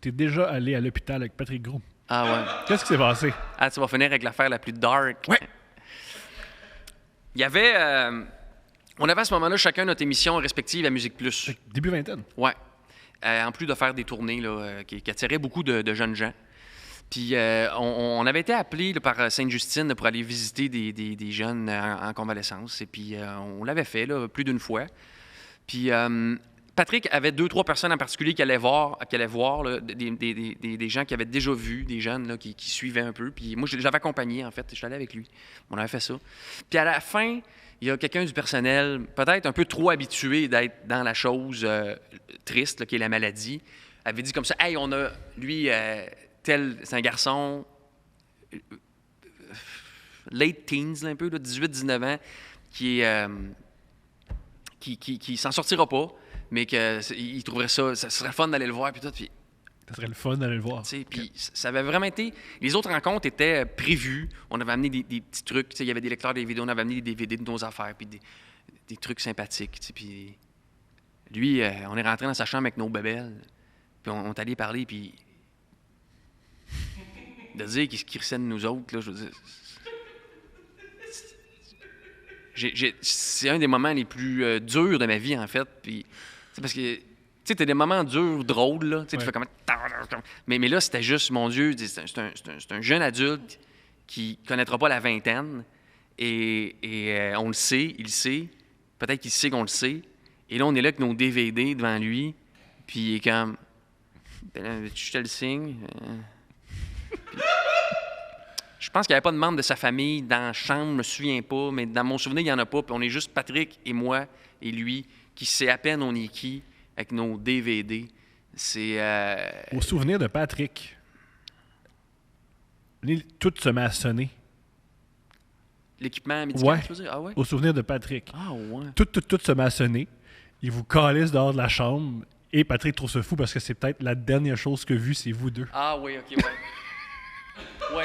tu es déjà allé à l'hôpital avec Patrick Gros. Ah ouais. Qu'est-ce qui s'est passé? Ah, tu vas finir avec l'affaire la plus dark. Ouais. Il y avait... on avait à ce moment-là chacun notre émission respective à Musique Plus. Début vingtaine. Ouais. En plus de faire des tournées là, qui attiraient beaucoup de jeunes gens. Puis on avait été appelés là, par Sainte-Justine pour aller visiter des jeunes en convalescence. Et puis on l'avait fait là, plus d'une fois. Puis Patrick avait 2-3 personnes en particulier qui allaient voir là, des gens qui avaient déjà vu, des jeunes là, qui suivaient un peu. Puis moi, je l'avais accompagné, en fait. Je suis allé avec lui. On avait fait ça. Puis à la fin, il y a quelqu'un du personnel, peut-être un peu trop habitué d'être dans la chose triste, là, qui est la maladie, avait dit comme ça, « Hey, on a, lui, c'est un garçon late teens, là, un peu, 18-19 ans, qui est... qui s'en sortira pas, mais qu'il trouverait ça serait fun d'aller le voir, puis tout, puis... Ça serait le fun d'aller le voir. Puis ça avait vraiment été... Les autres rencontres étaient prévues. On avait amené des petits trucs. Il y avait des lecteurs DVD. On avait amené des DVD de nos affaires, puis des trucs sympathiques. Puis lui, on est rentré dans sa chambre avec nos bébelles. Puis on est allé parler, puis... De dire qu'il se crissait de nous autres, là, je veux dire... C'est un des moments les plus durs de ma vie, en fait. Puis c'est parce que... Tu sais, t'as des moments durs, drôles, là. Tu sais, tu fais comme... Mais là, c'était juste, mon Dieu, c'est un jeune adulte qui connaîtra pas la vingtaine. Et on le sait, il le sait. Peut-être qu'il sait qu'on le sait. Et là, on est là avec nos DVD devant lui. Puis il est comme... Ben là, je te le signe. Je pense qu'il n'y avait pas de membre de sa famille dans la chambre, je me souviens pas. Mais dans mon souvenir, il n'y en a pas. Puis on est juste Patrick et moi et lui qui sait à peine on est qui. Avec nos DVD. C'est... Au souvenir de Patrick, tout se met à sonner. L'équipement médical, Ouais. tu veux dire? Ah ouais? Au souvenir de Patrick. Ah ouais. Tout se met à sonner. Il vous calisse dehors de la chambre. Et Patrick trouve ça fou parce que c'est peut-être la dernière chose que vu, c'est vous deux. Ah oui, OK, ouais. Ouais.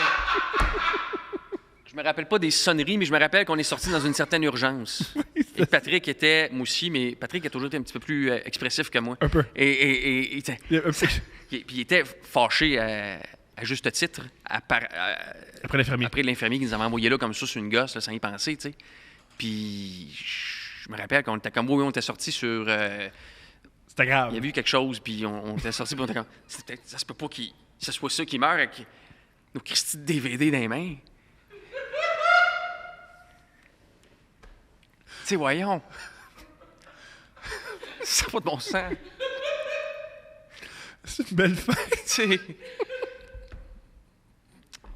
Je me rappelle pas des sonneries, mais je me rappelle qu'on est sortis dans une certaine urgence. Et Patrick était, moi aussi, mais Patrick a toujours été un petit peu plus expressif que moi. Un peu. Et puis il était fâché à juste titre Après l'infirmier. après l'infirmier qui nous avait envoyé là comme ça sur une gosse, là, sans y penser, tu sais. Puis je me rappelle qu'on était comme, oui, on était sortis sur... C'était grave. il y avait eu quelque chose, puis on était sortis, puis on était comme, ça se peut pas que ce soit ça qui meurt avec nos Christy de DVD dans les mains. Tu sais, voyons. Ça n'a pas de bon sens. C'est une belle fête. Tu sais.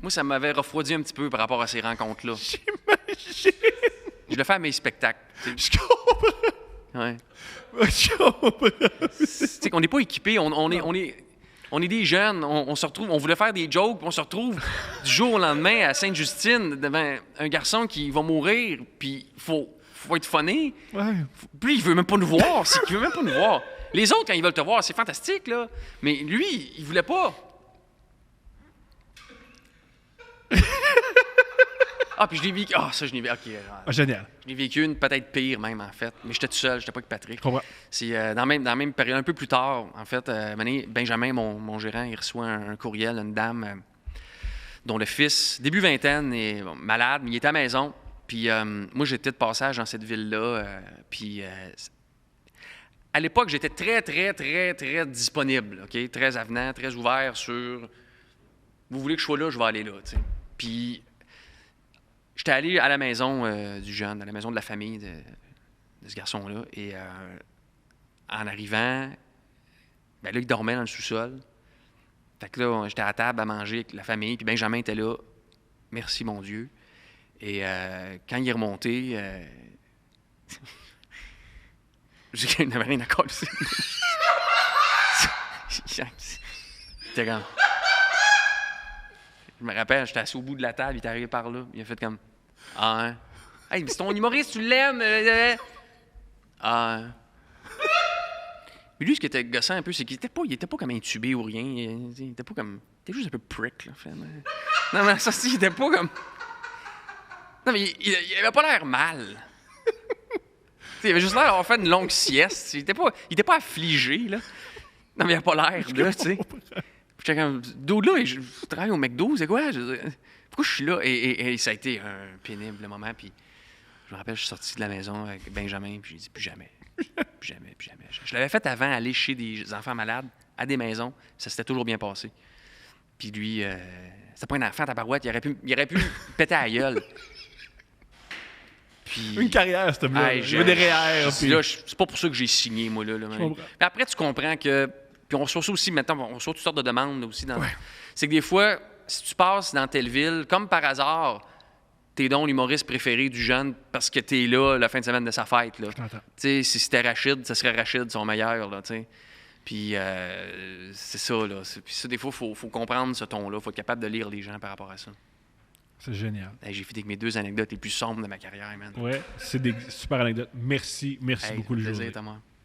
Moi, ça m'avait refroidi un petit peu par rapport à ces rencontres-là. J'imagine. Je le fais à mes spectacles. Je comprends. Ouais. Je comprends. Tu sais qu'on n'est pas équipés. On est des jeunes. On se retrouve. On voulait faire des jokes, puis on se retrouve du jour au lendemain à Sainte-Justine devant un garçon qui va mourir, puis il faut être funné. Ouais. Puis il veut même pas nous voir. C'est qu'il veut même pas nous voir. Les autres, quand ils veulent te voir, c'est fantastique, là. Mais lui, il voulait pas. Ah, puis je l'ai vécu. Ah, ça, je l'ai vécu. OK. Ah, génial. Je l'ai vécu une peut-être pire, même, en fait. Mais j'étais tout seul, j'étais pas avec Patrick. Je comprends. C'est dans la même période, un peu plus tard, en fait, Benjamin, mon gérant, il reçoit un courriel d'une dame dont le fils, début vingtaine, est malade, mais il était à la maison. Puis moi, j'étais de passage dans cette ville-là. Puis à l'époque, j'étais très, très, très, très disponible, OK? Très avenant, très ouvert sur « Vous voulez que je sois là, je vais aller là. » Puis j'étais allé à la maison du jeune, à la maison de la famille de ce garçon-là. Et en arrivant, ben là, il dormait dans le sous-sol. Fait que là, j'étais à table à manger avec la famille. Puis Benjamin était là. Merci, mon Dieu. Et quand il est remonté, il n'avait rien à coller. C'était comme... Je me rappelle, j'étais assis au bout de la table, il est arrivé par là. Il a fait comme... Ah, hein? Hey, mais c'est ton humoriste, tu l'aimes? Ah, hein? Mais lui, ce qui était gossant un peu, c'est qu'il était pas comme intubé ou rien. Il était pas comme... Il était juste un peu prick, là, finalement. Non, mais ça, il était pas comme... Non, mais il avait pas l'air mal. Il avait juste l'air d'avoir fait une longue sieste. Il était pas affligé, là. Non, mais il avait pas l'air, là, tu sais. j'étais comme, d'où là, je travaille au McDo, c'est quoi? Pourquoi je suis là? Et ça a été un pénible moment. Puis je me rappelle, je suis sorti de la maison avec Benjamin, puis j'ai dit plus jamais. Plus jamais, plus jamais. Je l'avais fait avant, aller chez des enfants malades, à des maisons. Ça s'était toujours bien passé. Puis lui, c'était pas un enfant, tabarouette, il aurait pu péter à la gueule. Puis, une carrière, s'il te plaît. Hey, Je veux des REER. C'est pas pour ça que j'ai signé, moi, là. Mais après, tu comprends que... Puis on reçoit ça aussi, maintenant, on reçoit toutes sortes de demandes aussi. C'est que des fois, si tu passes dans telle ville, comme par hasard, t'es donc l'humoriste préféré du jeune parce que t'es là la fin de semaine de sa fête. Là. Si c'était Rachid, ça serait Rachid son meilleur. Là, puis c'est ça. Là. Puis ça, des fois, il faut comprendre ce ton-là. Il faut être capable de lire les gens par rapport à ça. C'est génial. Hey, j'ai fini avec mes 2 anecdotes les plus sombres de ma carrière, man. Ouais, c'est des super anecdotes. Merci Hey, beaucoup, le plaisir, Thomas.